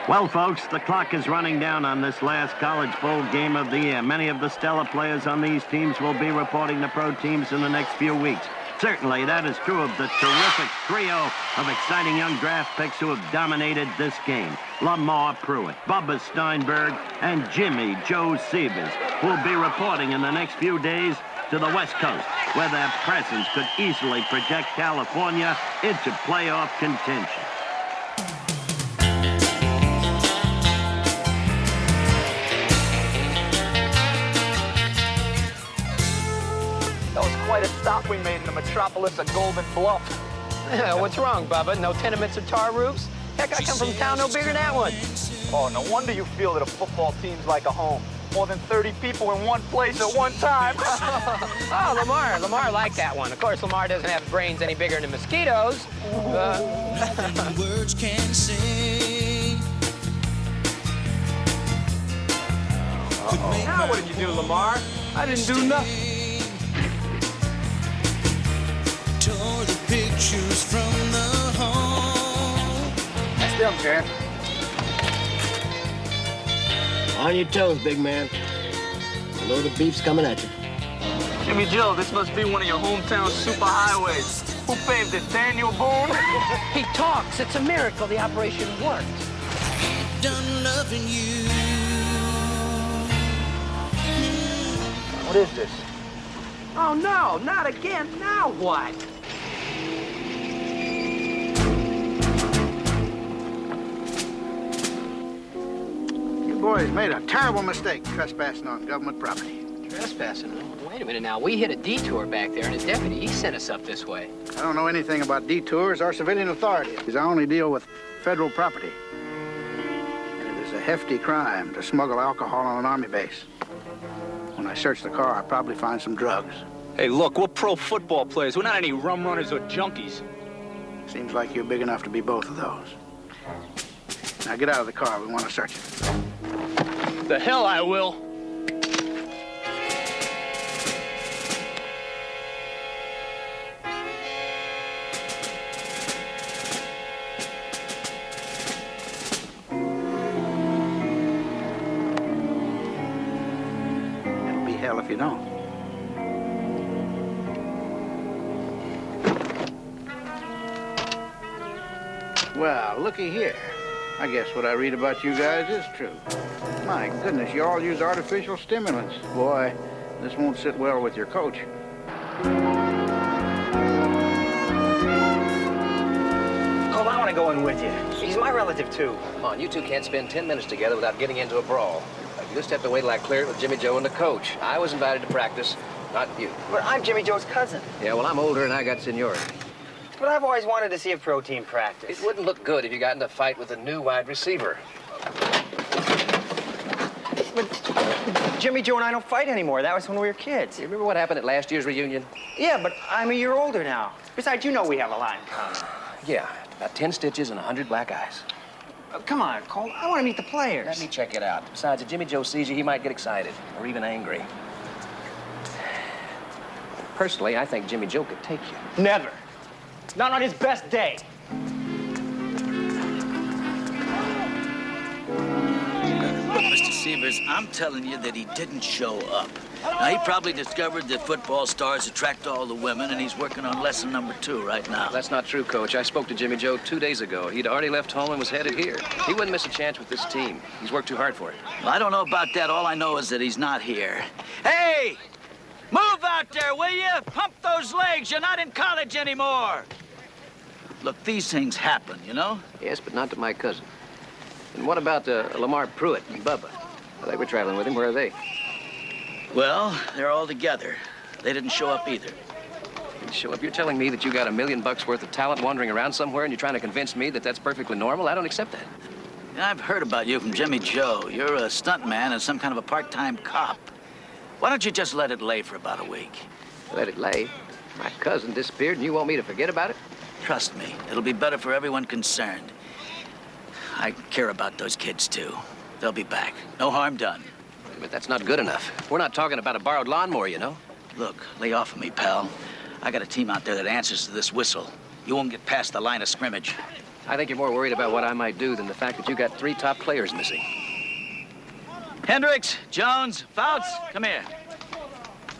Well, folks, the clock is running down on this last college bowl game of the year. Many of the stellar players on these teams will be reporting to pro teams in the next few weeks. Certainly, that is true of the terrific trio of exciting young draft picks who have dominated this game. Lamar Pruitt, Bubba Steinberg, and Jimmy Joe Sievers will be reporting in the next few days to the West Coast, where their presence could easily project California into playoff contention. That was quite a stop we made in the metropolis of Golden Bluff. Yeah, what's wrong, Bubba? No tenements or tar roofs? Heck, I come from a town no bigger than that one. Oh, no wonder you feel that a football team's like a home. More than 30 people in one place at one time. Oh, Lamar liked that one. Of course, Lamar doesn't have brains any bigger than mosquitoes. Words can say. Now what did you do, Lamar? I didn't do nothing. Tore the pictures from the home. That's them, Sheriff. On your toes, big man. You know the beef's coming at you. Jimmy Joe, this must be one of your hometown superhighways. Who paved it, Daniel Boone? He talks. It's a miracle the operation worked. Done loving you. What is this? Oh, no, not again. Now what? You boys made a terrible mistake trespassing on government property. Trespassing? Wait a minute now. We hit a detour back there, and a deputy, he sent us up this way. I don't know anything about detours or civilian authority, because I only deal with federal property. And it is a hefty crime to smuggle alcohol on an Army base. When I search the car, I'll probably find some drugs. Hey, look, we're pro football players. We're not any rum runners or junkies. Seems like you're big enough to be both of those. Now get out of the car. We want to search it. The hell I will. It'll be hell if you don't. Well, looky here. I guess what I read about you guys is true. My goodness, you all use artificial stimulants. Boy, this won't sit well with your coach. Colt, I want to go in with you. He's my relative, too. Come on, you two can't spend 10 minutes together without getting into a brawl. You just have to wait till I clear it with Jimmy Joe and the coach. I was invited to practice, not you. But I'm Jimmy Joe's cousin. Yeah, well, I'm older and I got seniority. But I've always wanted to see a pro team practice. It wouldn't look good if you got in a fight with a new wide receiver. But Jimmy Joe and I don't fight anymore. That was when we were kids. You remember what happened at last year's reunion? Yeah, but I'm a year older now. Besides, you know we have a line. Yeah, about 10 stitches and 100 black eyes. Come on, Colt. I want to meet the players. Let me check it out. Besides, if Jimmy Joe sees you, he might get excited or even angry. Personally, I think Jimmy Joe could take you. Never. Not on his best day. Look, Mr. Sievers, I'm telling you that he didn't show up. Now, he probably discovered that football stars attract all the women, and he's working on lesson number 2 right now. That's not true, Coach. I spoke to Jimmy Joe 2 days ago. He'd already left home and was headed here. He wouldn't miss a chance with this team. He's worked too hard for it. Well, I don't know about that. All I know is that he's not here. Hey! Move out there, will you? Pump those legs. You're not in college anymore. Look, these things happen, you know? Yes, but not to my cousin. And what about Lamar Pruitt and Bubba? Well, they were traveling with him. Where are they? Well, they're all together. They didn't show up either. Didn't show up? You're telling me that you got $1 million worth of talent wandering around somewhere and you're trying to convince me that that's perfectly normal? I don't accept that. Yeah, I've heard about you from Jimmy Joe. You're a stuntman and some kind of a part-time cop. Why don't you just let it lay for about a week? Let it lay? My cousin disappeared and you want me to forget about it? Trust me, it'll be better for everyone concerned. I care about those kids, too. They'll be back. No harm done. But that's not good enough. We're not talking about a borrowed lawnmower, you know? Look, lay off of me, pal. I got a team out there that answers to this whistle. You won't get past the line of scrimmage. I think you're more worried about what I might do than the fact that you got 3 top players missing. Hendricks, Jones, Fouts, come here.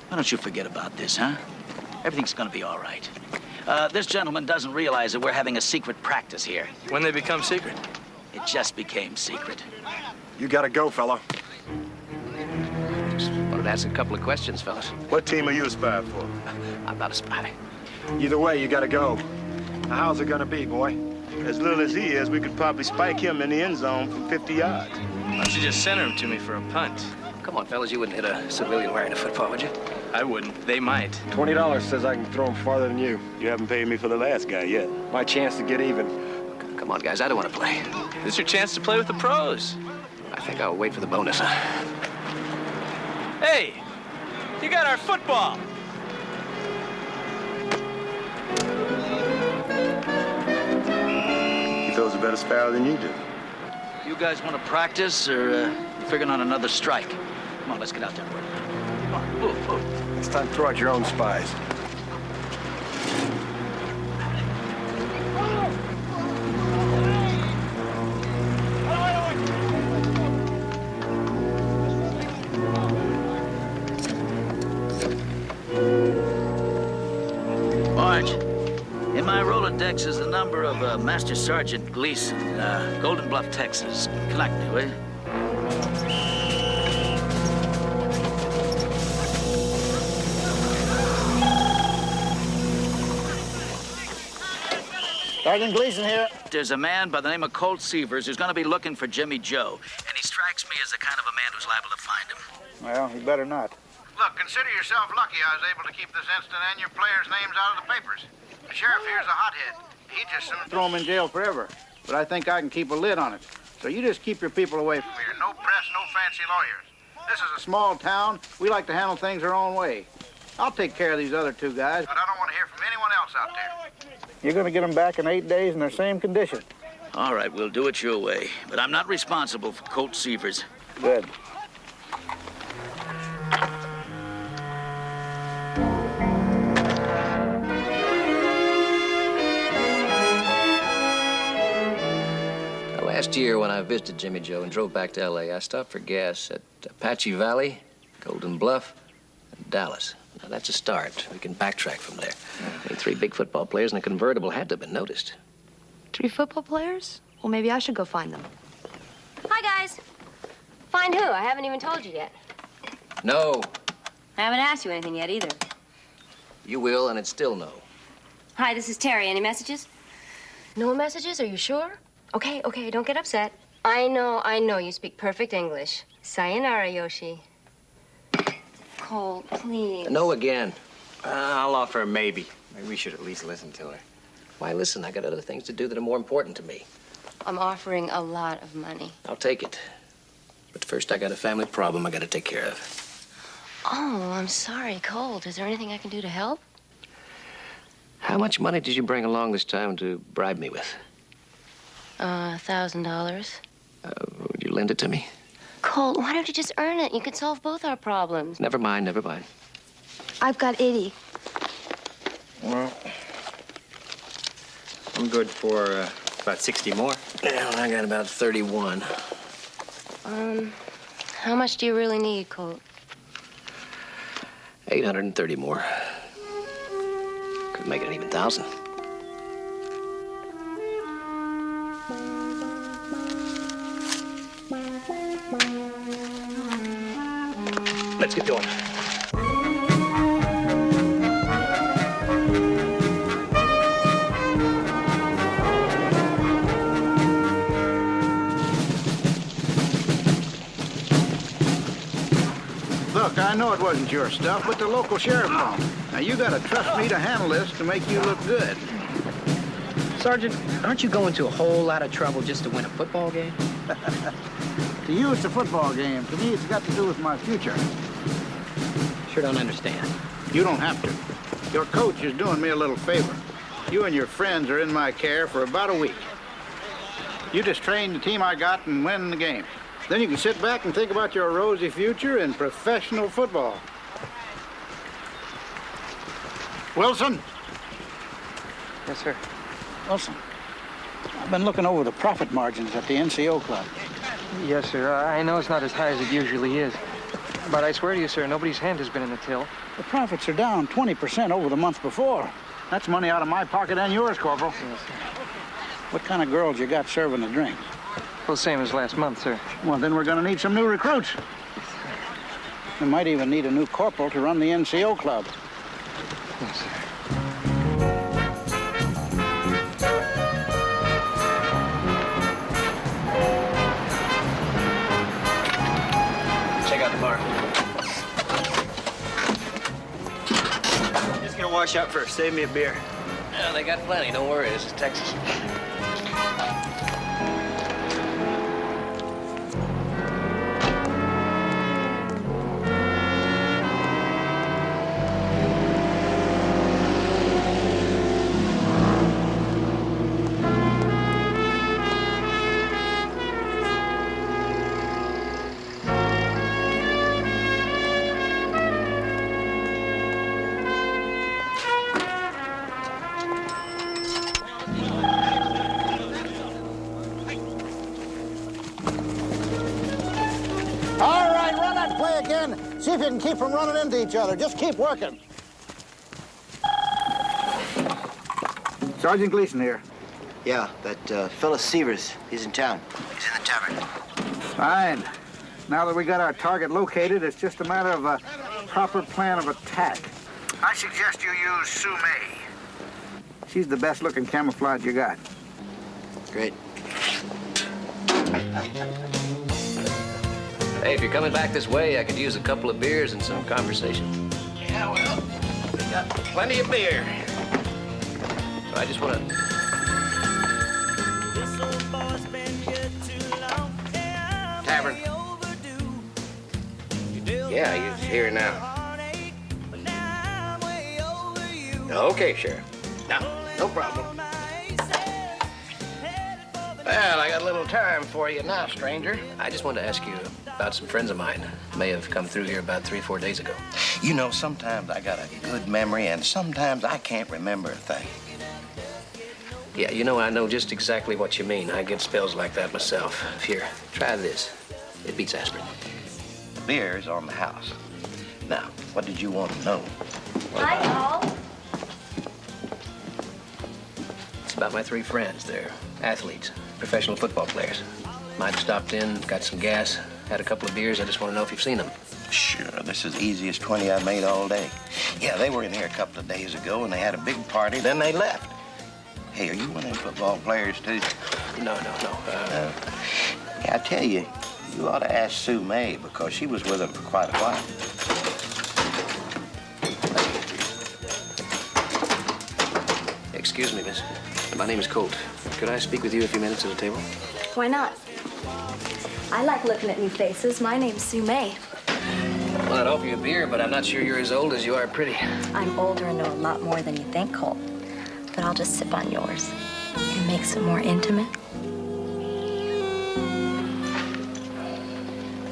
Why don't you forget about this, huh? Everything's gonna be all right. This gentleman doesn't realize that we're having a secret practice here. When they become secret? It just became secret. You gotta go, fella. Just wanted to ask a couple of questions, fellas. What team are you a spy for? I'm not a spy. Either way, you gotta go. Now, how's it gonna be, boy? As little as he is, we could probably spike him in the end zone from 50 yards. Why don't you just center him to me for a punt? Come on, fellas, you wouldn't hit a civilian wearing a football, would you? I wouldn't. They might. $20 says I can throw him farther than you. You haven't paid me for the last guy yet. My chance to get even. Come on, guys, I don't want to play. This is your chance to play with the pros. I think I'll wait for the bonus. Hey, you got our football. He throws a better sparrow than you do. You guys want to practice, or figuring on another strike? Come on, let's get out there, Burton. Come on, move, move. It's time to throw out your own spies. Marge, in my Rolodex is the number of Master Sergeant Gleason, Golden Bluff, Texas. Connect me, will you? Sergeant Gleason here. There's a man by the name of Colt Seavers who's going to be looking for Jimmy Joe, and he strikes me as the kind of a man who's liable to find him. Well, he better not. Look, consider yourself lucky I was able to keep this incident and your players' names out of the papers. The sheriff here's a hothead. He just soon Throw him in jail forever. But I think I can keep a lid on it. So you just keep your people away from here. No press, no fancy lawyers. This is a small town. We like to handle things our own way. I'll take care of these other 2 guys. But I don't want to hear from anyone else out there. You're going to get them back in 8 days in their same condition. All right, we'll do it your way. But I'm not responsible for Colt Seavers. Good. Last year, when I visited Jimmy Joe and drove back to L.A., I stopped for gas at Apache Valley, Golden Bluff, and Dallas. Now, that's a start. We can backtrack from there. I mean, 3 big football players in a convertible had to have been noticed. 3 football players? Well, maybe I should go find them. Hi, guys. Find who? I haven't even told you yet. No. I haven't asked you anything yet, either. You will, and it's still no. Hi, this is Terry. Any messages? No messages? Are you sure? Okay, don't get upset. I know you speak perfect English. Sayonara, Yoshi. Colt, please. No again. I'll offer a maybe. Maybe we should at least listen to her. Why listen? I got other things to do that are more important to me. I'm offering a lot of money. I'll take it. But first, I got a family problem I got to take care of. Oh, I'm sorry, Colt. Is there anything I can do to help? How much money did you bring along this time to bribe me with? $1,000. Would you lend it to me? Colt, why don't you just earn it? You could solve both our problems. Never mind. I've got 80. Well, I'm good for about 60 more. Yeah, well, I got about 31. How much do you really need, Colt? 830 more. Could make it an even 1,000. Let's get going. Look, I know it wasn't your stuff, but the local sheriff knows. Now, you gotta trust me to handle this to make you look good. Sergeant, aren't you going to a whole lot of trouble just to win a football game? To you, it's a football game. To me, it's got to do with my future. Sure don't understand. You don't have to. Your coach is doing me a little favor. You and your friends are in my care for about a week. You just train the team I got and win the game. Then you can sit back and think about your rosy future in professional football. Wilson? Yes, sir. Wilson, I've been looking over the profit margins at the NCO club. Yes, sir. I know it's not as high as it usually is. But I swear to you, sir, nobody's hand has been in the till. The profits are down 20% over the month before. That's money out of my pocket and yours, Corporal. Yes, sir. What kind of girls you got serving the drinks? Well, same as last month, sir. Well, then we're going to need some new recruits. We might even need a new corporal to run the NCO club. Yes, sir. Check out the bar. Just gonna wash up first. Save me a beer. Yeah, they got plenty. Don't worry. This is Texas. All right, run that play again. See if you can keep from running into each other. Just keep working. Sergeant Gleason here. Yeah, that fella Severs, he's in town. He's in the tavern. Fine. Now that we got our target located, it's just a matter of a proper plan of attack. I suggest you use Sue May. She's the best-looking camouflage you got. Great. Hey, if you're coming back this way, I could use a couple of beers and some conversation. Yeah, well, we got plenty of beer. So I just want to... Tavern. Yeah, he's here now. Okay, Sheriff. No problem. Well, I got a little time for you now, stranger. I just wanted to ask you about some friends of mine. May have come through here about 3 or 4 days ago. You know, sometimes I got a good memory, and sometimes I can't remember a thing. Yeah, you know, I know just exactly what you mean. I get spells like that myself. Here, try this. It beats aspirin. The beer's on the house. Now, what did you want to know? Hi, y'all. It's about my 3 friends. They're athletes, professional football players. Might have stopped in, got some gas, had a couple of beers. I just want to know if you've seen them. Sure, this is the easiest 20 I've made all day. Yeah, they were in here a couple of days ago, and they had a big party, then they left. Hey, are you one of them football players, too? No. Yeah, I tell you, you ought to ask Sue May, because she was with them for quite a while. Excuse me, miss. My name is Colt. Could I speak with you a few minutes at the table? Why not? I like looking at new faces. My name's Sue May. Well, I'd offer you a beer, but I'm not sure you're as old as you are pretty. I'm older and know a lot more than you think, Colt. But I'll just sip on yours. It makes it more intimate.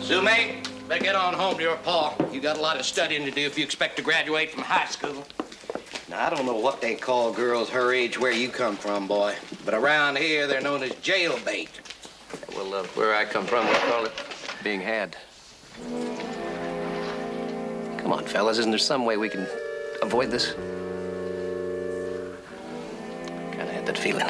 Sue May, better get on home to your pa. You got a lot of studying to do if you expect to graduate from high school. Now, I don't know what they call girls her age where you come from, boy, but around here, they're known as jailbait. Well, where I come from, we call it being had. Come on, fellas, isn't there some way we can avoid this? Kind of had that feeling.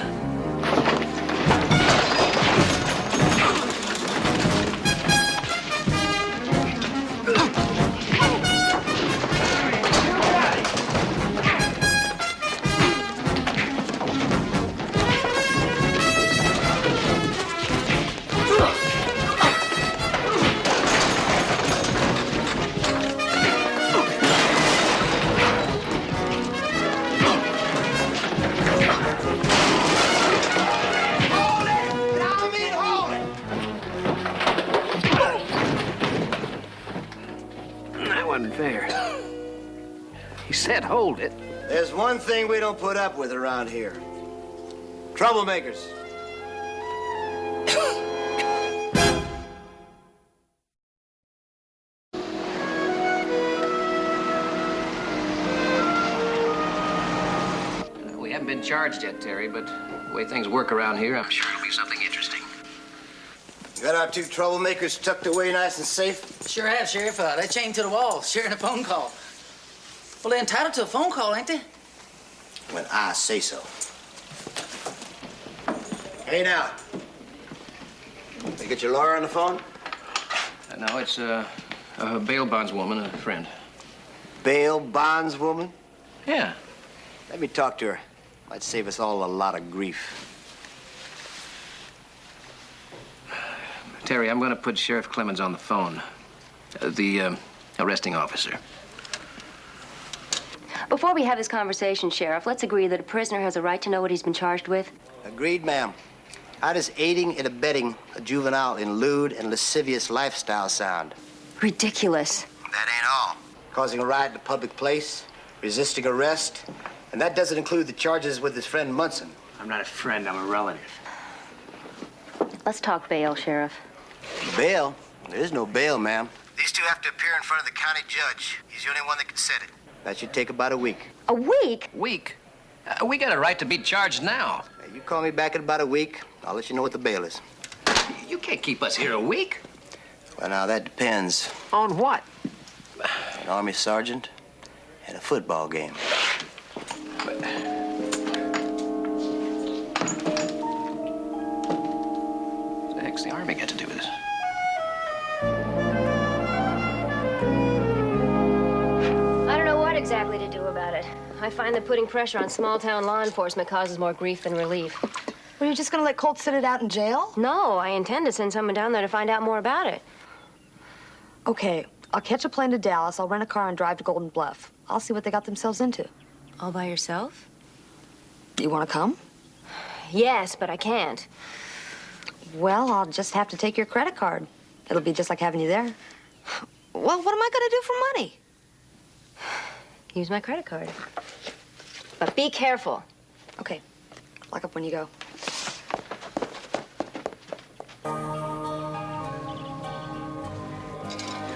Fair. He said hold it. There's one thing we don't put up with around here. Troublemakers. We haven't been charged yet, Terry, but The way things work around here, I'm sure it'll be something interesting. You got our two troublemakers tucked away nice and safe? Sure have, Sheriff. They're chained to the wall, sharing a phone call. Well, they're entitled to a phone call, ain't they? When I say so. Hey, now. You get your lawyer on the phone? No, it's a bail bondswoman, a friend. Bail bondswoman? Yeah. Let me talk to her. Might save us all a lot of grief. Terry, I'm going to put Sheriff Clemens on the phone. The arresting officer. Before we have this conversation, Sheriff, let's agree that a prisoner has a right to know what he's been charged with. Agreed, ma'am. How does aiding and abetting a juvenile in lewd and lascivious lifestyle sound? Ridiculous. That ain't all. Causing a riot in a public place, resisting arrest, and that doesn't include the charges with his friend Munson. I'm not a friend, I'm a relative. Let's talk bail, Sheriff. Bail? There is no bail, ma'am. These two have to appear in front of the county judge. He's the only one that can set it. That should take about a week. A week? Week? We got a right to be charged now. You call me back in about a week. I'll let you know what the bail is. You can't keep us here a week. Well, now, that depends. On what? An Army sergeant and a football game. What the heck's the Army got to do with this? I don't know what exactly to do about it. I find that putting pressure on small-town law enforcement causes more grief than relief. Were you just gonna let Colt sit it out in jail? No, I intend to send someone down there to find out more about it. Okay, I'll catch a plane to Dallas. I'll rent a car and drive to Golden Bluff. I'll see what they got themselves into. All by yourself? You want to come? Yes, but I can't. Well, I'll just have to take your credit card. It'll be just like having you there. Well, what am I gonna do for money? Use my credit card. But be careful. Okay. Lock up when you go.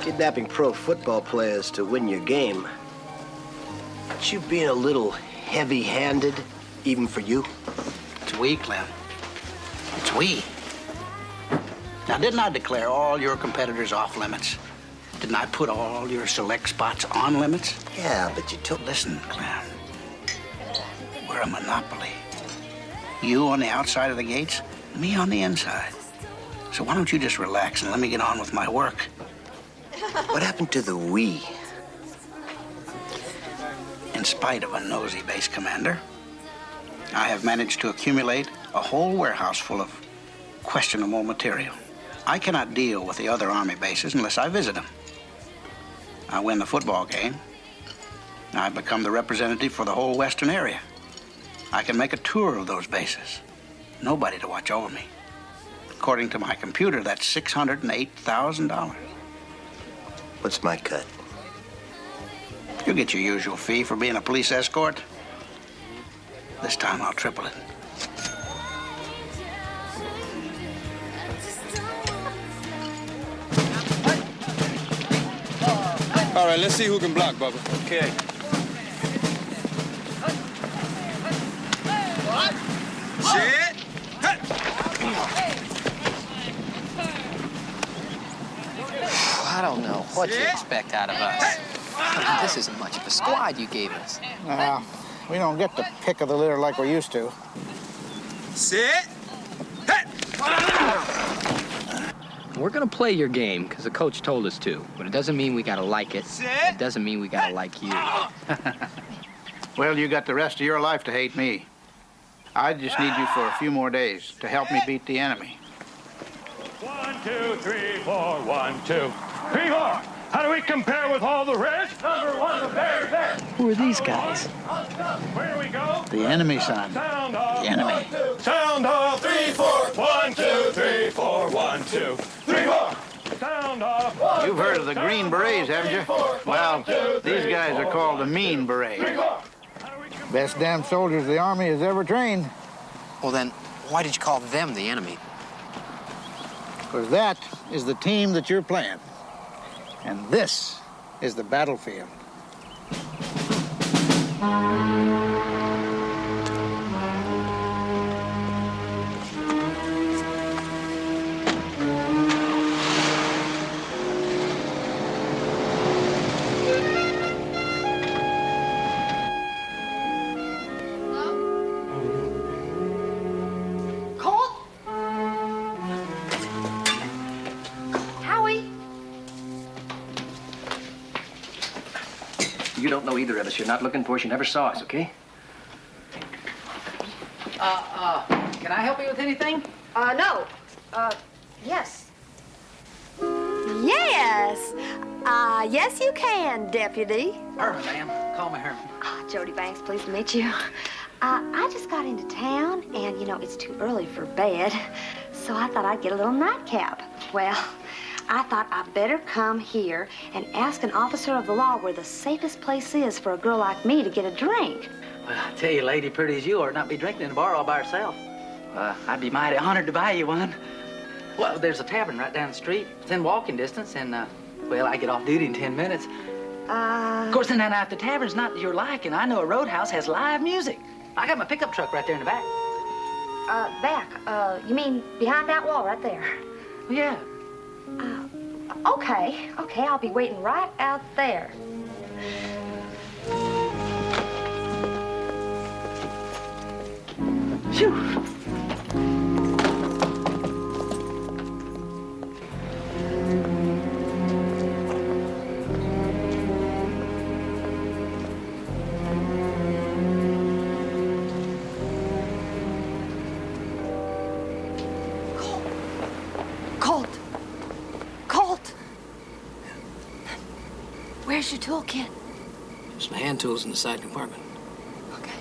Kidnapping pro football players to win your game. Aren't you being a little heavy-handed, even for you? It's we, Glen. It's we. Now, didn't I declare all your competitors off limits? Didn't I put all your select spots on limits? Yeah, but you took... Listen, Glen. We're a monopoly. You on the outside of the gates, me on the inside. So why don't you just relax and let me get on with my work? What happened to the we? In spite of a nosy base commander, I have managed to accumulate a whole warehouse full of questionable material. I cannot deal with the other Army bases unless I visit them. I win the football game. I become the representative for the whole western area. I can make a tour of those bases. Nobody to watch over me. According to my computer, that's $608,000. What's my cut? You get your usual fee for being a police escort. This time I'll triple it. All right, let's see who can block, Bubba. Okay. Sit. I don't know what you expect out of us. I mean, this isn't much of a squad you gave us. We don't get the pick of the litter like we used to. Sit. We're gonna play your game because the coach told us to, but it doesn't mean we gotta like it. It doesn't mean we gotta like you. Well, you got the rest of your life to hate me. I just need you for a few more days to help me beat the enemy. 1, 2, 3, 4, 1, 2, 3, 4. How do we compare with all the rest? Number 1, the very best. Who are these guys? Where do we go? The enemy, son. Sound off. The enemy. Sound off. 3, 4. 1, 2, 3, 4, 1, 2, 3, 4. Sound off. You've heard of the Green Berets, haven't you? Well, these guys are called the Mean Berets. Best damn soldiers the Army has ever trained. Well, then, why did you call them the enemy? Because that is the team that you're playing. And this is the battlefield. You don't know either of us. You're not looking for us. You never saw us, okay? Can I help you with anything? No. Yes. Yes. Yes, you can, Deputy. Herman, ma'am. Call me Herman. Jody Banks, pleased to meet you. I just got into town, and, you know, it's too early for bed, so I thought I'd get a little nightcap. Well, I thought I'd better come here and ask an officer of the law where the safest place is for a girl like me to get a drink. Well, I tell you, lady pretty as you are, not be drinking in a bar all by herself. I'd be mighty honored to buy you one. Well, there's a tavern right down the street. It's in walking distance, and, well, I get off duty in 10 minutes. Of course, then if the tavern's not to your liking, I know a roadhouse has live music. I got my pickup truck right there in the back. You mean behind that wall right there? Yeah. Okay, I'll be waiting right out there. Phew. Colt! Where's your toolkit? Some hand tools in the side compartment. Okay.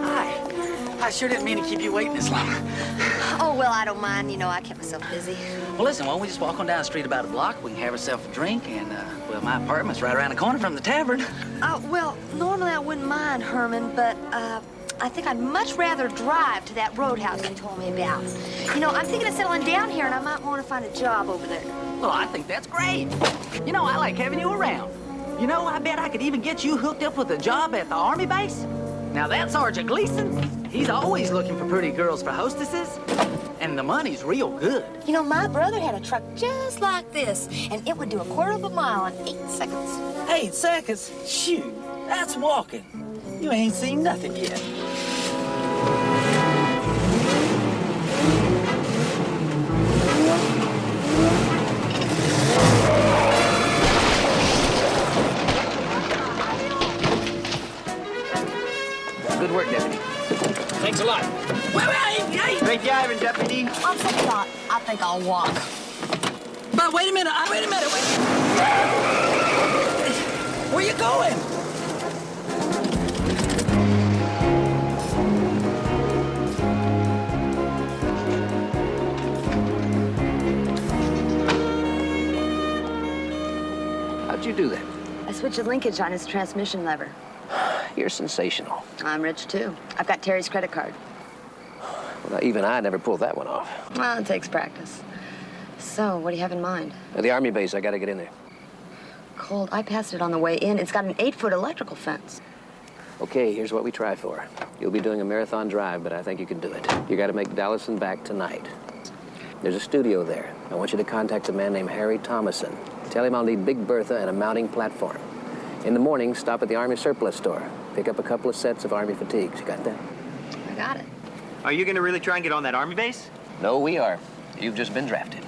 Hi. I sure didn't mean to keep you waiting this long. Oh, well, I don't mind. You know, I kept myself busy. Well, listen, why don't we just walk on down the street about a block? We can have ourselves a drink, and, well, my apartment's right around the corner from the tavern. Well, normally I wouldn't mind, Herman, but, I think I'd much rather drive to that roadhouse you told me about. You know, I'm thinking of settling down here, and I might want to find a job over there. Well, I think that's great. You know, I like having you around. You know, I bet I could even get you hooked up with a job at the Army base. Now, that Sergeant Gleason, he's always looking for pretty girls for hostesses. And the money's real good. You know, my brother had a truck just like this, and it would do a quarter of a mile in 8 seconds. 8 seconds? Shoot, that's walking. You ain't seen nothing yet. Good work, Deputy. Thanks a lot. Wait. Great driving, Deputy. On second thought, I think I'll walk. But wait a minute. Where you going? How'd you do that? I switched the linkage on his transmission lever. You're sensational. I'm rich, too. I've got Terry's credit card. Well, even I never pulled that one off. Well, it takes practice. So, what do you have in mind? At the Army base, I gotta get in there. Colt, I passed it on the way in. It's got an 8-foot electrical fence. Okay, here's what we try for. You'll be doing a marathon drive, but I think you can do it. You gotta make Dallas and back tonight. There's a studio there. I want you to contact a man named Harry Thomason. Tell him I'll need Big Bertha and a mounting platform. In the morning, stop at the Army surplus store. Pick up a couple of sets of Army fatigues. You got that? I got it. Are you going to really try and get on that Army base? No, we are. You've just been drafted.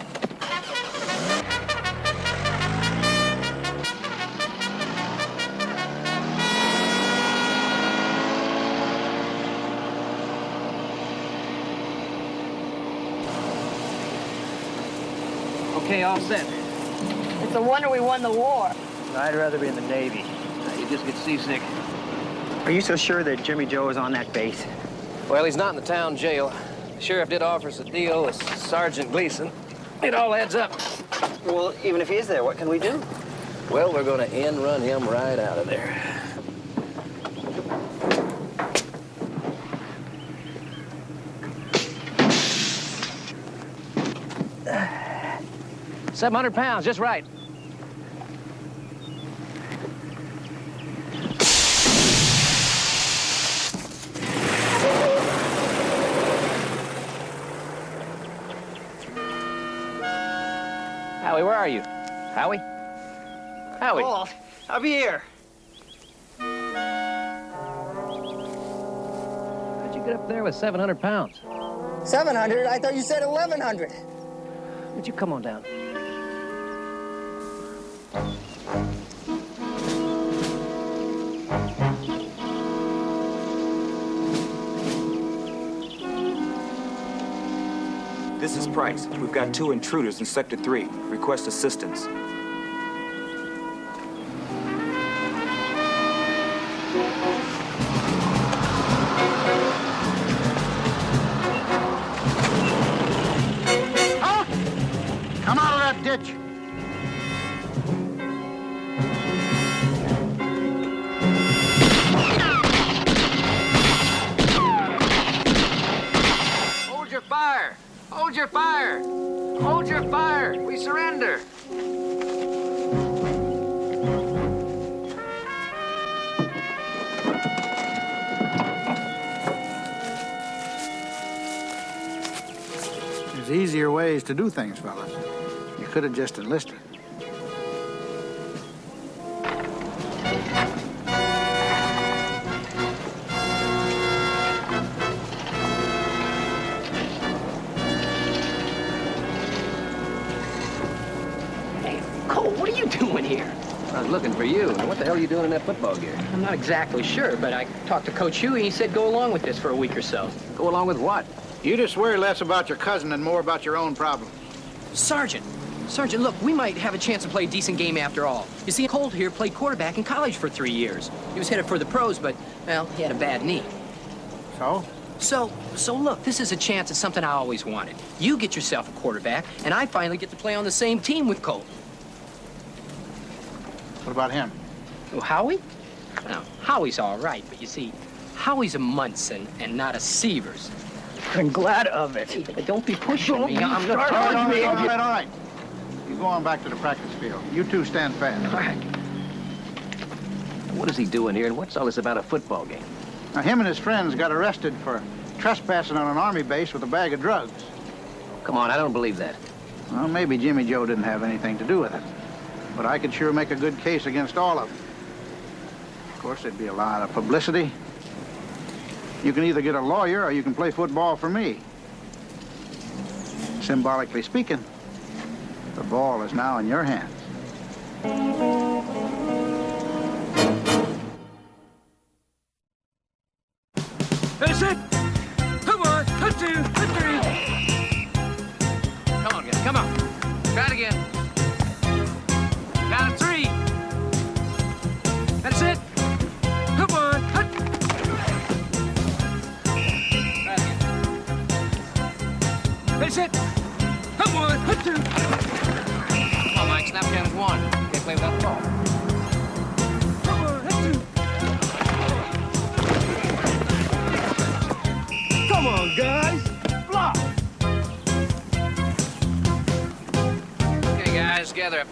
Okay, all set. It's a wonder we won the war. I'd rather be in the Navy. You just get seasick. Are you so sure that Jimmy Joe is on that base? Well, he's not in the town jail. The sheriff did offer us a deal with Sergeant Gleason. It all adds up. Well, even if he is there, what can we do? Well, we're going to end run him right out of there. £700, just right. Howie, where are you? Howie? Howie? Colt, up here. How'd you You get up there with 700 pounds. 700? I thought you said 1,100. Would you come on down? This is Price. We've got 2 intruders in Sector 3. Request assistance. Come out of that ditch. Hold your fire! Hold your fire! Hold your fire! We surrender! There's easier ways to do things, fellas. You could have just enlisted. Colt, what are you doing here? I was looking for you. What the hell are you doing in that football gear? I'm not exactly sure, but I talked to Coach Huey, and he said go along with this for a week or so. Go along with what? You just worry less about your cousin and more about your own problems. Sergeant, look, we might have a chance to play a decent game after all. You see, Colt here played quarterback in college for 3 years. He was headed for the pros, but, well, he had a bad knee. So? So look, this is a chance at something I always wanted. You get yourself a quarterback, and I finally get to play on the same team with Colt. What about him? Oh, Howie? Now, Howie's all right, but you see, Howie's a Munson and not a Sievers. I'm glad of it. Hey, don't be pushing me. I'm not All right. You go on back to the practice field. You two stand fast. All right. What is he doing here, and what's all this about a football game? Now, him and his friends got arrested for trespassing on an Army base with a bag of drugs. Come on, I don't believe that. Well, maybe Jimmy Joe didn't have anything to do with it. But I could sure make a good case against all of them. Of course, there'd be a lot of publicity. You can either get a lawyer or you can play football for me. Symbolically speaking, the ball is now in your hands. That's it! Come on! 1, 2, 3! Come on, guys, come on. Try it again. Count of 3. That's it! Come on! Hut. That's it! Come on! Hut, 2. Come on, Mike, snap count is 1. You can't play without the ball. Come on! Hut, 2. Come on, guys. Block. Okay, guys, gather up.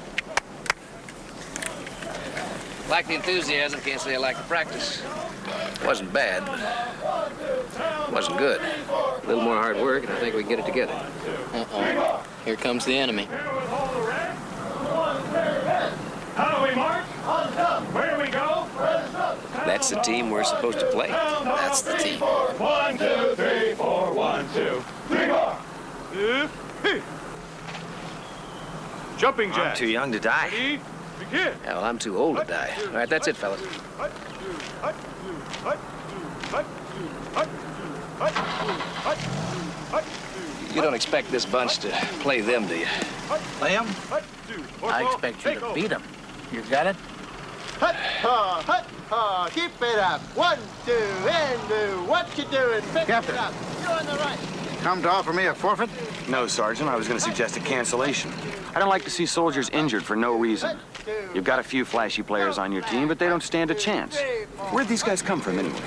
Like the enthusiasm, can't say I like the practice. Wasn't bad, but wasn't good. A little more hard work, and I think we can get it together. Uh-oh. Here comes the enemy. How do we march? Where do we go? That's the team we're supposed to play. That's the team. 1, 2, 3, 4. 1, 2, 3, 4. Jumping jack. I'm too young to die. Begin. Yeah, well, I'm too old to die. All right, that's it, fellas. You don't expect this bunch to play them, do you? Play 'em? I expect you to beat them. You got it? Hut, ha, keep it up. 1, 2, and 2. What you doing? Pick Captain. it up. You're on the right. Come to offer me a forfeit? No, Sergeant. I was going to suggest a cancellation. I don't like to see soldiers injured for no reason. You've got a few flashy players on your team, but they don't stand a chance. Where'd these guys come from, anyway?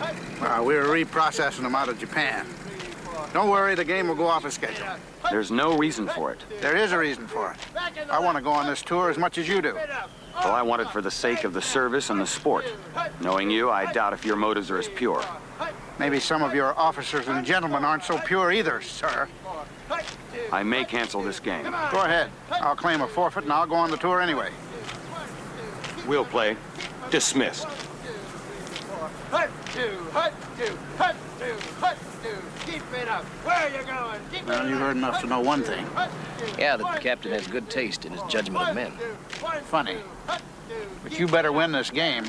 We were reprocessing them out of Japan. Don't worry, the game will go off as scheduled. There's no reason for it. There is a reason for it. I want to go on this tour as much as you do. Well, I want it for the sake of the service and the sport. Knowing you, I doubt if your motives are as pure. Maybe some of your officers and gentlemen aren't so pure either, sir. I may cancel this game. Go ahead. I'll claim a forfeit and I'll go on the tour anyway. We'll play. Dismissed. hut, two, hut, two, hut, two. Keep it up. Where are you going? Keep it Well, you've heard enough to know one thing. Yeah, that the captain has good taste in his judgment of men. Funny. But you better win this game,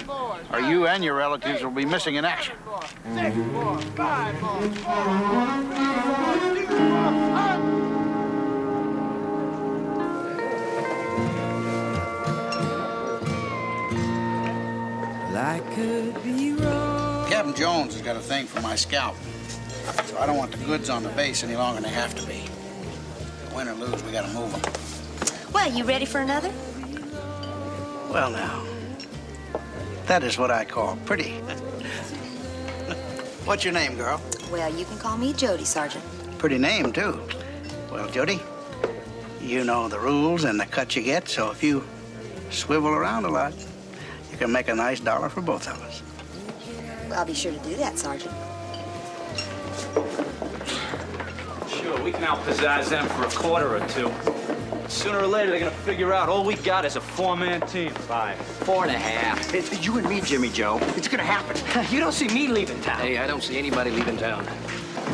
or you and your relatives will be missing in action. 6 more, 5 more, 4 more, 3 more, 2 more, hut! I could be wrong. Captain Jones has got a thing for my scalp, so I don't want the goods on the base any longer than they have to be. Win or lose, we gotta move them. Well, you ready for another? Well, now, that is what I call pretty. What's your name, girl? Well, you can call me Jody, Sergeant. Pretty name, too. Well, Jody, you know the rules and the cut you get, so if you swivel around a lot, you can make a nice dollar for both of us. I'll be sure to do that, Sergeant. Sure, we can out-pizzazz them for a quarter or two. Sooner or later, they're gonna figure out all we got is a 4-man team. 5. 4.5. It's you and me, Jimmy Joe. It's gonna happen. You don't see me leaving town. Hey, I don't see anybody leaving town.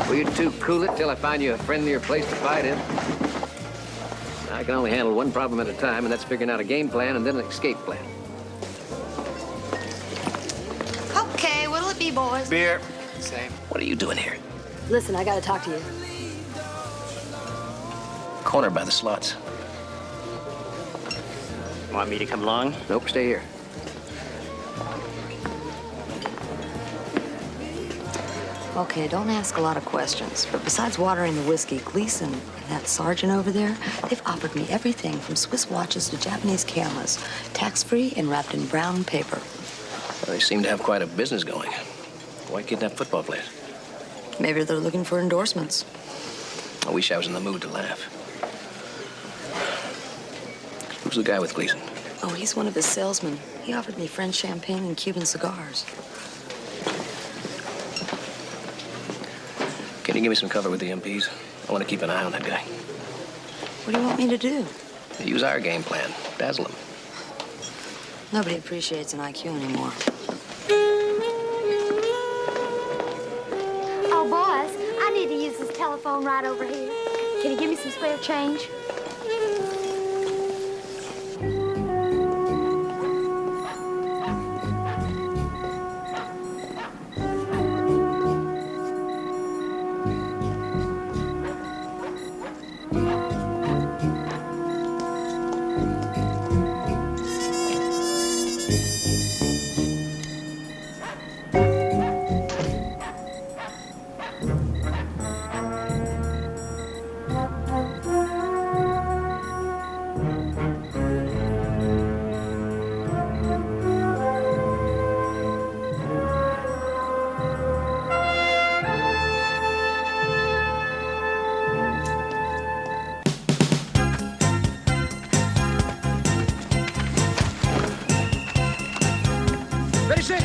Will you two cool it till I find you a friendlier place to fight in? I can only handle one problem at a time, and that's figuring out a game plan and then an escape plan. Okay, what'll it be, boys? Beer. Same. What are you doing here? Listen, I gotta talk to you. Corner by the slots. Want me to come along? Nope, stay here. Okay, don't ask a lot of questions. But besides watering the whiskey, Gleason and that sergeant over there, they've offered me everything from Swiss watches to Japanese cameras, tax-free and wrapped in brown paper. Well, they seem to have quite a business going. Why kidnap football players? Maybe they're looking for endorsements. I wish I was in the mood to laugh. Who's the guy with Gleason? Oh, he's one of his salesmen. He offered me French champagne and Cuban cigars. Can you give me some cover with the MPs? I want to keep an eye on that guy. What do you want me to do? Use our game plan. Dazzle him. Nobody appreciates an IQ anymore. Oh, boys, I need to use this telephone right over here. Can you give me some spare change? Ready, set,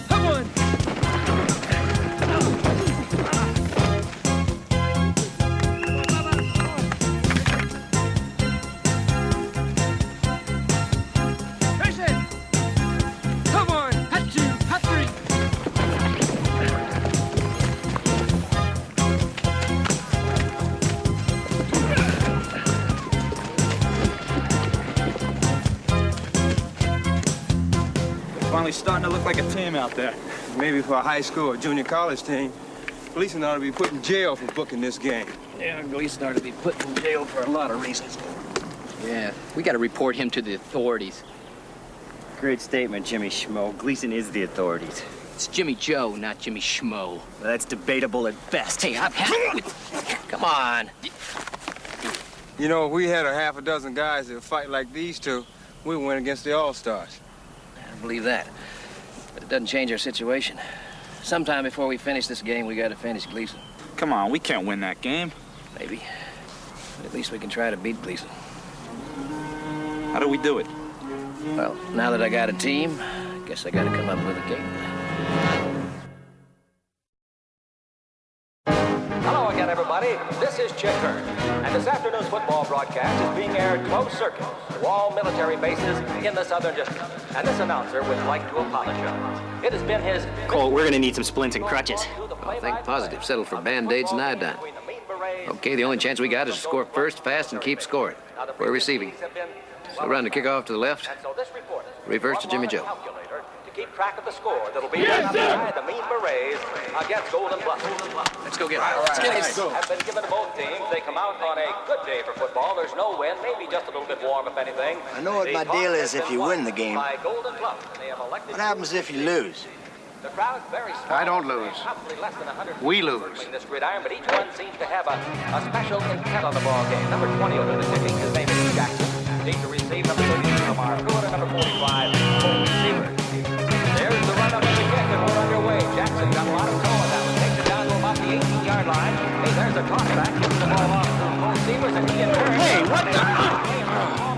come on. Ready, set, come on. Hot 2, hot 3. Finally starting to look like a team out there. Maybe for a high school or junior college team. Gleason ought to be put in jail for booking this game. Yeah, Gleason ought to be put in jail for a lot of reasons. Yeah, we got to report him to the authorities. Great statement, Jimmy Schmo. Gleason is the authorities. It's Jimmy Joe, not Jimmy Schmo. Well, that's debatable at best. Hey, Come on. You know, if we had a half a dozen guys that fight like these two, we'd win against the All-Stars. I believe that. But it doesn't change our situation. Sometime before we finish this game, we got to finish Gleason. Come on, we can't win that game. Maybe. But at least we can try to beat Gleason. How do we do it? Well, now that I got a team, I guess I got to come up with a game plan. Hello again, everybody. This is Chick Hurd, and this afternoon's football broadcast is being aired closed circuit to all military bases in the Southern District. And this announcer would like to apologize. It has been his... Colt, we're gonna need some splints and crutches. Oh, think positive. Settle for Band-Aids and iodine. Okay, the only chance we got is to score first, fast, and keep scoring. We're receiving. So run the kickoff to the left. Reverse to Jimmy Joe. To keep track of the score that'll be by the Mean Berets against Golden Bluff. Let's go get it. Let's get it. Have been given to both teams. They come out on a good day for football. There's no wind, maybe just a little bit warm, if anything. I know what my deal is if you win the game. What happens if you lose? The crowd's very small. I don't lose. We lose. This gridiron, but each one seems to have a special intent on the ball game. Number 20 will do the kicking. His name is Jackson. Deep to receive. Number 32, Lamar Pruitt, and number 45, Colt. There's the run up of the kick, and we're underway. Jackson got a lot of toe on that one. Takes it down to about the 18-yard line. Hey, there's a tossback. Gives the ball off to Colt Sievers, and he gets hurt. Hey, what the?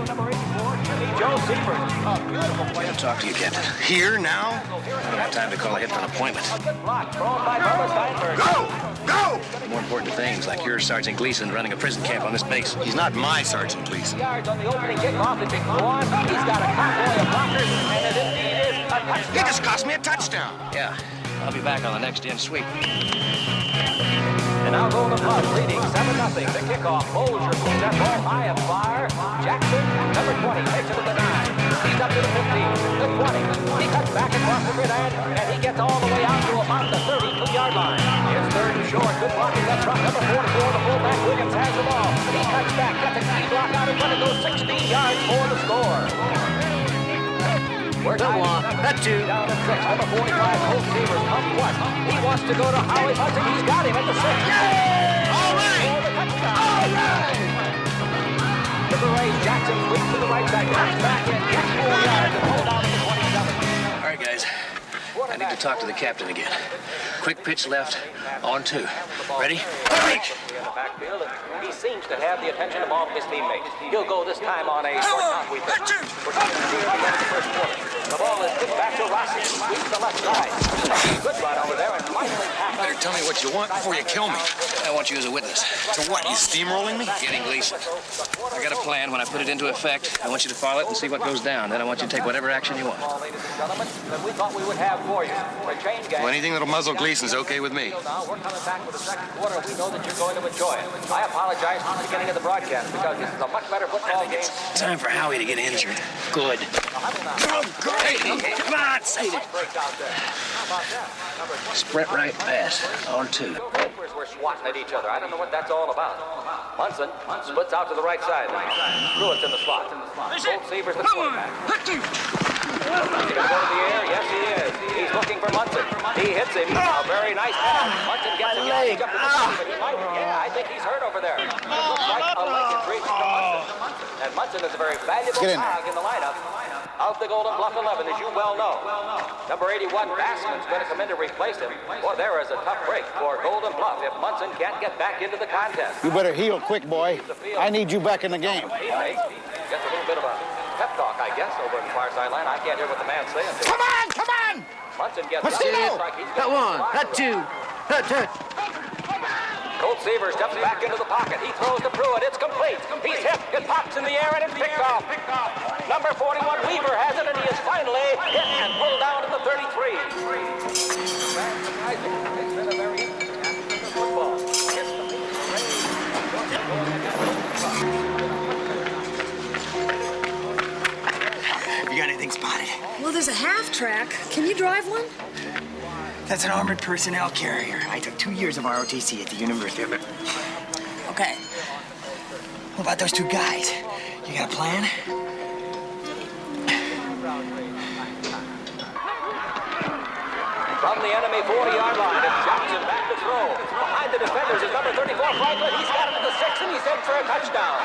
Number 84, Joe Sievers. A beautiful play. I'll talk to you, Captain. Here, now? I don't have time to call ahead for an appointment. A good block thrown by Barbara Steinberg. Go! Go! More important things, like your Sergeant Gleason running a prison camp on this base. He's not my Sergeant Gleason. Yards on the opening kickoff. It's one. He's got a convoy of blockers, and it indeed is a touchdown. He just cost me a touchdown. Yeah, I'll be back on the next end sweep. And now Golden Bluff leading 7-0. The kickoff. Bolger pulls that ball high and far. Jackson, number 20, takes it to the 9. He's up to the 15, the 20. He cuts back across the gridiron, and he gets all the way out to about the 32-yard line. It's third and short. Good blocking up front. Number 44, the fullback Williams has the ball. He cuts back, gets a key block out in front and goes 16 yards for the score. We're That one, that two. Down at 6, number 45, Colt Sievers, pump one. He wants to go to Howie Hudson. He's got him at the 6. Yay! All right! All right! The Berets, Jackson sweeps to the right side, cuts back in, gets 4 yards, and hold out at the 27. All right, guys. I need to talk to the captain again. Quick pitch left, on 2. Ready? Break! He seems to have the attention of all of his teammates. He'll go this time on a short count, we think. We're talking here at the end of the first quarter. The ball is kicked back to Rossi. Sweeps the left side. Good run over there, and finally Better tell me what you want before you kill me. I want you as a witness. To what, you steamrolling me? Getting Gleason. I got a plan. When I put it into effect, I want you to follow it and see what goes down. Then I want you to take whatever action you want. Ladies and gentlemen, that we thought we would have for you. The chain gang. Well, anything that'll muzzle Gleason's okay with me. Now we're coming back for the second quarter. We know that you're going to enjoy it. I apologize for the beginning of the broadcast because this is a much better football game. Time for Howie to get injured. Good. Oh, great! Come on, save it. Sprint right pass. On 2. We're swatting at each other. I don't know what that's all about. Munson splits out to the right side. Pruitt's in the slot. Colt Sievers the quarterback. He's going to go to the air. Yes, he is. He's looking for Munson. He hits him. A very nice pass. Munson gets him. He jumped to the top, but he might. Yeah, I think he's hurt over there. It looks like a leg injury to Munson. And Munson is a very valuable cog in the lineup of the Golden Bluff 11, as you well know. Number 81, Bassman's going to come in to replace him. Boy, there is a tough break for Golden Bluff if Munson can't get back into the contest. You better heal quick, boy. I need you back in the game. He gets a little bit of a pep talk, I guess, over in the far sideline. I can't hear what the man's saying. Come on, come on! Munson gets Massino! like he's That 1, that 2, that 2. Colt Sievers steps back into the pocket. He throws to Pruitt. It's complete. He's hit. It pops in the air and it's picked off. Number 41, Weaver has it, and he is finally hit and pulled down to the 33. It's been a very interesting football. You got anything spotted? Well, there's a half track. Can you drive one? That's an armored personnel carrier. I took 2 years of ROTC at the University of it. Okay. What about those 2 guys? You got a plan? From the enemy 40-yard line, it's Jackson back to throw. Behind the defenders is number 34, Franklin. He's got him to the 6, and he's in for a touchdown.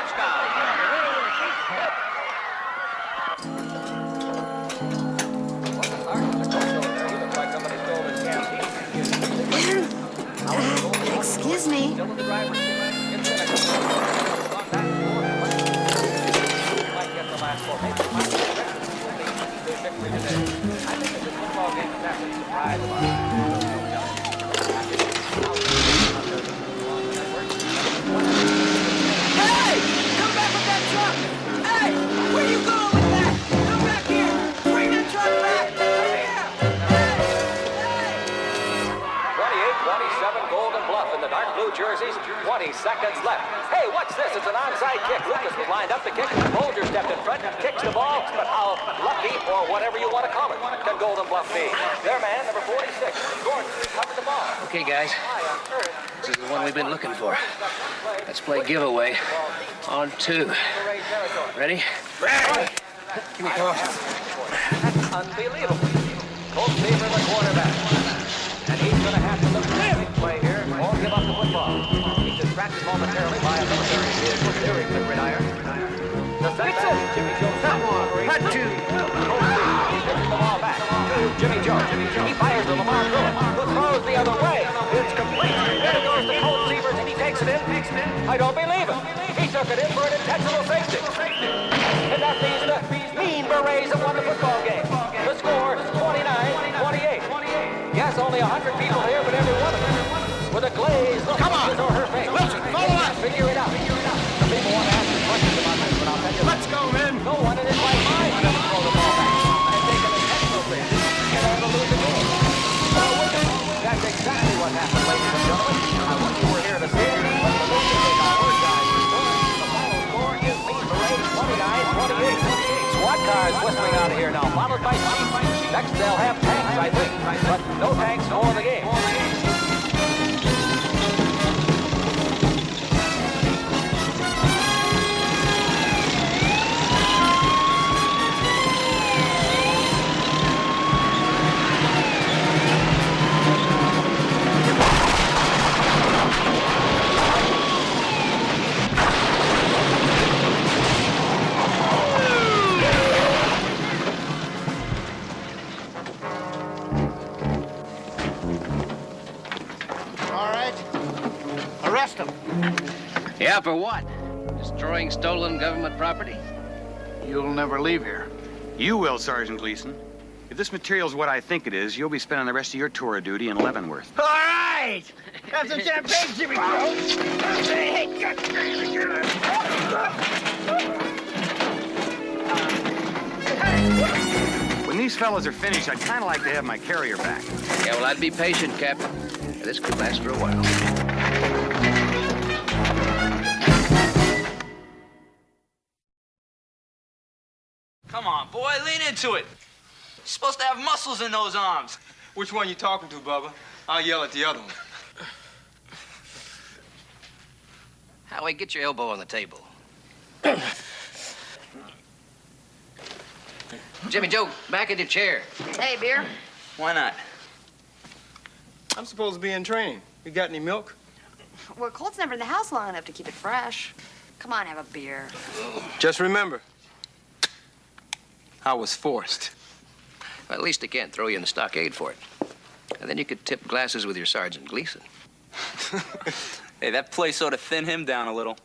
Excuse me. seconds left. Hey, what's this? It's an onside kick. Lucas was lined up to kick. Folger stepped in front, kicks the ball, but how lucky, or whatever you want to call it, can Golden Bluff be? Their man, number 46, Gordon, covered the ball. Okay, guys. This is the one we've been looking for. Let's play giveaway on 2. Ready? Ready. Give me Colt. That's unbelievable. Colt Seaver, the quarterback. And he's going to have to look for a big play here or give up the football. He's distracted momentarily by a military vehicle steering the gridiron. The center, Jimmy Joe. Cut to Colt Seaver. He takes the ball back to Jimmy Joe. He fires the Lamar Gullet, who throws the other way. It's complete. There goes the Colt Seaver, and he takes it in. I don't believe it. He took it in for an intentional safety. And that leaves the Mean Berets have won the football game. The score is 29-28. Yes, only 100 people here, but every one of them with a glazed look on his or her face. Wilson, follow us. Figure it out. The people want to ask you questions about this, but I'll tell you. Let's go, men. No one in his right mind would ever throw the ball back and take an intentional safety and ever lose a game. That's exactly what happened, ladies and gentlemen. I wish you were here to see it, but the Lucas is our guys. The final score is Mean Berets 29-28. SWAT cars whistling out of here now, followed by Chief. Next they'll have tanks, I think, but no tanks for the game. Arrest him. Yeah, for what? Destroying stolen government property? You'll never leave here. You will, Sergeant Gleason. If this material's what I think it is, you'll be spending the rest of your tour of duty in Leavenworth. All right! Have some champagne, Jimmy Joe! When these fellas are finished, I'd kind of like to have my carrier back. Yeah, well, I'd be patient, Captain. This could last for a while. Come on, boy, lean into it. You're supposed to have muscles in those arms. Which one you talking to, Bubba? I'll yell at the other one. Howie, get your elbow on the table. Jimmy Joe, back in your chair. Hey, beer? Why not? I'm supposed to be in training. You got any milk? Well, Colt's never in the house long enough to keep it fresh. Come on, have a beer. Just remember, I was forced. Well, at least they can't throw you in the stockade for it. And then you could tip glasses with your Sergeant Gleason. Hey, that place ought to thin him down a little.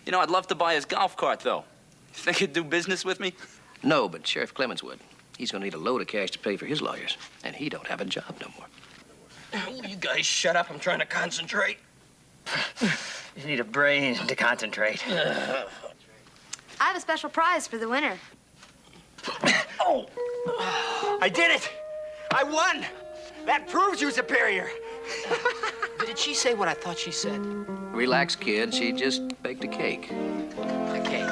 You know, I'd love to buy his golf cart, though. You think he'd do business with me? No, but Sheriff Clemens would. He's gonna need a load of cash to pay for his lawyers. And he don't have a job no more. You guys shut up. I'm trying to concentrate. You need a brain to concentrate. I have a special prize for the winner. Oh! I did it! I won! That proves you superior. Did she say what I thought she said? Relax, kid. She just baked a cake. A cake.